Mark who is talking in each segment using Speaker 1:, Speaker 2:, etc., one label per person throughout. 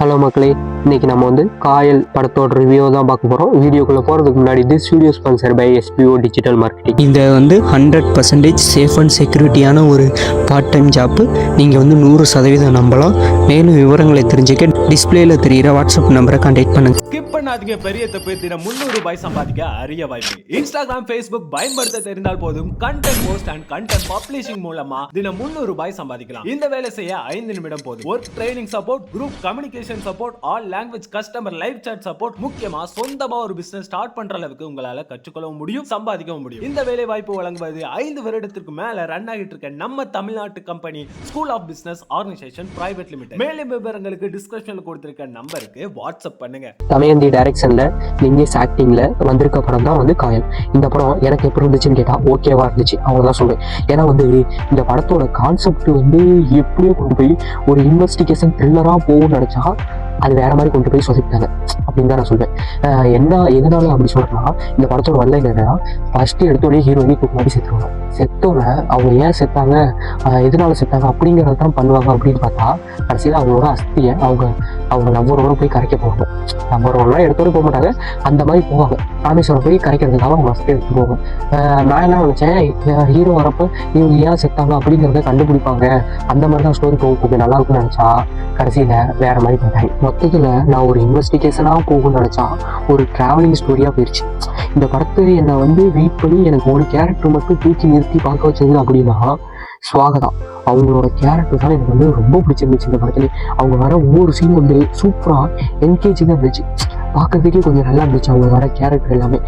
Speaker 1: Hello மக்களே, இன்னைக்கு நம்ம வந்து காயல் படத்தோட ரிவ்யூ தான் பார்க்க போகிறோம். வீடியோக்குள்ளே போகிறதுக்கு முன்னாடி this video sponsor by SBO digital marketing.
Speaker 2: இதை வந்து 100% சேஃப் அண்ட் செக்யூரிட்டியான ஒரு பார்ட் டைம் ஜாப்பு. நீங்கள் வந்து 100% நம்பலாம். மேலும் விவரங்களை தெரிஞ்சுக்க டிஸ்பிளேல தெரிகிற வாட்ஸ்அப் நம்பரை கான்டாக்ட் பண்ணுங்க.
Speaker 3: ஸ்கிப் பண்ணாதீங்க. பெரிய தப்பு. தினம் 300 ரூபாய் சம்பாதிக்க அரிய வாய்ப்பு. இன்ஸ்டாகிராம், ஃபேஸ்புக் பயன்படுத்த தெரிந்தால் போதும். Content post and content publishing மூலமா தினம் 300 ரூபாய் சம்பாதிக்கலாம். இந்த வேலை செய்ய 5 நிமிடம் போதும். Work training support, group communication support, all language customer live chat support, முக்கியமா சொந்தமா ஒரு பிசினஸ் ஸ்டார்ட் பண்ற அளவுக்கு உங்களால கற்றுக்கொள்ளவும் முடியும், சம்பாதிக்கவும் முடியும். இந்த வேலை வாய்ப்பு வழங்குவது 5 வருடத்திற்கு மேல ரன் ஆகிட்டு இருக்க நம்ம தமிழ்நாட்டு company school of business organisation private limited. மேலும் விவரங்களுக்கு டிஸ்கிரிப்ஷன்ல கொடுத்திருக்க நம்பருக்கு வாட்ஸ்அப் பண்ணுங்க.
Speaker 1: தமயந்தி டைரக்ஷன்ல லிங்கேஷ் ஆக்டிங்ல வந்திருக்க படம் தான் வந்து காயல். இந்த படம் எனக்கு எப்படி இருந்துச்சுன்னு கேட்டா ஓகேவா இருந்துச்சு, அவ்வளவுதான் சொல்லுவேன். ஏன்னா வந்து இந்த படத்தோட கான்செப்ட் வந்து எப்படியோ கொண்டு போய் ஒரு இன்வெஸ்டிகேஷன் த்ரில்லரா போகும்னு நினைச்சா அது வேற மாதிரி கொண்டு போய் சொதிப்பிட்டாங்க அப்படின்னு தான் நான் சொல்வேன். எதனால அப்படி சொல்றேன்னா, இந்த படத்தோட வரல என்னன்னா, ஃபர்ஸ்ட் எடுத்தோடனே ஹீரோயினி தூக்கு மாதிரி செத்துருவாங்க. செத்தோட அவங்க ஏன் செத்தாங்க, எதனால செத்தாங்க அப்படிங்கிறத தான் பண்ணுவாங்க. அப்படின்னு பார்த்தா கடைசியில் அவங்களோட அஸ்தியை அவங்க லவ்வரோட போய் கரைக்க போவாங்க. லவ்வரோட எடுத்தோட போக மாட்டாங்க, அந்த மாதிரி போவாங்க. ராமேஸ்வரம் போய் கரைக்கிறதுக்காக அவங்க அஸ்தியை எடுத்து போவாங்க. நான் என்ன நினைச்சேன், ஹீரோ வரப்போ இவங்க ஏன் செத்தாங்க அப்படிங்கிறத கண்டுபிடிப்பாங்க, அந்த மாதிரி தான் ஸ்டோரி போகும், கொஞ்சம் நல்லா இருக்கும்னு நினைச்சா கடைசியில் வேற மாதிரி பார்த்தாங்க. மொத்தத்தில் நான் ஒரு இன்வெஸ்டிகேஷனாக போகும்னு நினச்சா ஒரு ட்ராவலிங் ஸ்டோரியாக போயிடுச்சு. இந்த படத்தை என்னை வந்து வெயிட் பண்ணி எனக்கு ஒரு கேரக்டர் மட்டும் தூக்கி நிறுத்தி பார்க்க வச்சது அப்படின்னா ஸ்வாகதா. அவங்களோட கேரக்டர் தான் எனக்கு வந்து ரொம்ப பிடிச்சிருந்துச்சு. இந்த படத்துல அவங்க வர ஒவ்வொரு சீன் வந்து சூப்பராக என்கேஜிங்காக இருந்துச்சு, பார்க்கறதுக்கே கொஞ்சம் நல்லா இருந்துச்சு. அவங்க வர கேரக்டர் எல்லாமே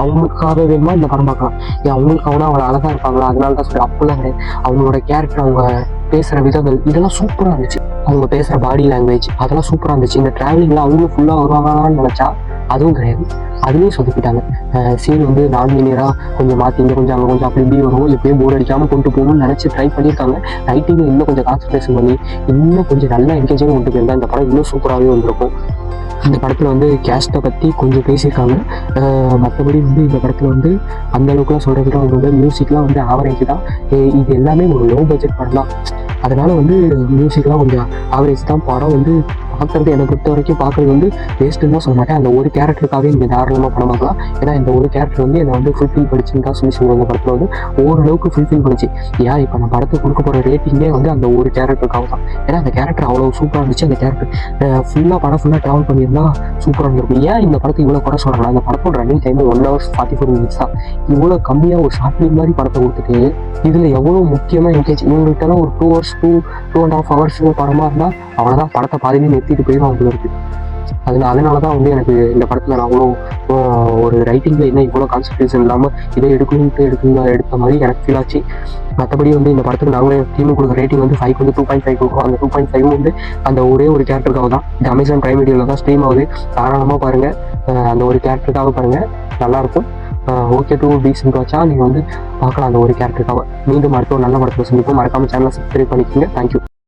Speaker 1: அவங்களுக்காக வேணுமா இந்த படம் பார்க்கலாம், அவங்களுக்காக அவங்க அழகாக இருப்பாங்களா அதனால தான் சொல்லி அப்படிலாம் கிடையாது. அவங்களோட கேரக்டர், அவங்க பேசுகிற விதங்கள் இதெல்லாம் சூப்பராக இருந்துச்சு. அவங்க பேசுகிற பாடி லாங்குவேஜ் அதெல்லாம் சூப்பராக இருந்துச்சு. இந்த ட்ராவலிங்கில் அவங்களும் ஃபுல்லாக வருவாங்கன்னு நினச்சா அதுவும் கிடையாது, அதுலேயும் சொதப்பிட்டாங்க. சீன் வந்து நான் லீனியராக கொஞ்சம் மாற்றி இங்கே கொஞ்சம் அங்கே கொஞ்சம் அப்படி இப்படி வரும், எப்படியும் போர் அடிக்காமல் கொண்டு போகணும்னு நினச்சி ட்ரை பண்ணியிருக்காங்க. ரைட்டிங்கில் இன்னும் கொஞ்சம் கான்சன்ட்ரேஷன் பண்ணி இன்னும் கொஞ்சம் நல்லா என்கேஜாக கொண்டு போயிருந்தா இந்த படம் இன்னும் சூப்பராகவே வந்திருக்கும். இந்த படத்தில் வந்து கேஸ்ட்டை பற்றி கொஞ்சம் பேசியிருக்காங்க. மற்றபடி வந்து இந்த படத்தில் வந்து அந்த அளவுக்குலாம் சொல்கிறத விட அவங்களோட மியூசிக்லாம் வந்து ஆவரேஜ் தான். இது எல்லாமே ஒரு லோ பட்ஜெட் படம் தான், அதனால் வந்து மியூசிக்லாம் கொஞ்சம் ஆவரேஜ் தான். படம் வந்து பார்க்குறது என்னை பொறுத்த வரைக்கும் பார்க்குறது வந்து வேஸ்ட்டுன்னு தான் சொல்ல மாட்டேன். அந்த ஒரு கேரக்டருக்காகவே நீங்கள் தாராளமாக படம் பார்க்கலாம். ஏன்னா இந்த ஒரு கேரக்டர் வந்து என்னை வந்து ஃபுல்ஃபில் பண்ணிச்சுன்னு தான் சொல்லுவாங்க. இந்த படத்தில் வந்து ஓரளவுக்கு ஃபுல்ஃபில் பண்ணிச்சு. ஏன் இப்போ நான் படத்துக்கு கொடுக்க போகிற ரேட்டிங்கே வந்து அந்த ஒரு கேரக்டருக்காக தான். ஏன்னா அந்த கேரக்டர் அவ்வளோ சூப்பராக இருந்துச்சு. அந்த கேரக்டர் ஃபுல்லாக படம் ஃபுல்லாக ட்ராவல் பண்ணியிருந்தா சூப்பராக இருந்திருக்கும். ஏன் இந்த படத்தை இவ்வளோ கூட சொல்கிறேன்னா, அந்த படத்தோட ரன்னிங் டைம் 1 hours 44 minutes தான். இவ்வளோ கம்மியாக ஒரு ஷார்ட் ஃபிலிம் மாதிரி படத்தை கொடுத்துட்டு இதில் எவ்வளோ முக்கியமாக என்கேஜ் இவங்கள்ட்டலாம் ஒரு 2 hours 2.5 hours படமாக இருந்தால் அவ்வளோதான், படத்தை பாதிலே நிறுத்திட்டு போயிடும் அவங்களுக்கு இருக்குது. அதனால தான் வந்து எனக்கு இந்த படத்தில் நான் அவ்வளோ ஒரு ரைட்டிங்கில் என்ன இவ்வளோ கான்சன்ட்ரேஷன் இல்லாமல் இதை எடுத்த மாதிரி எனக்கு ஃபீல் ஆச்சு. மற்றபடி வந்து இந்த படத்துக்கு நாங்களே டீமுக்கு கொடுக்குற ரேட்டிங் வந்து 5 வந்து 2.5 கொடுக்குறோம். அந்த 2.5 வந்து அந்த ஒரே ஒரு கேரக்டருக்காக தான். இந்த அமேசான் பிரைம் வீடியோவில் தான் ஸ்ட்ரீம் ஆகுது, தாராளமாக பாருங்கள். அந்த ஒரு கேரக்டருக்காக பாருங்கள், நல்லாயிருக்கும். ஓகே டூ டீசென்ட் வாட்சா நீங்கள் வந்து பார்க்கலாம் அந்த ஒரு கேரக்டருக்காக. மீண்டும் அடுத்த ஒரு நல்ல படத்தில் சந்திப்போம். மறக்காமல் சேனலை சப்ஸ்கிரைப் பண்ணிக்கோங்க. தேங்க்யூ.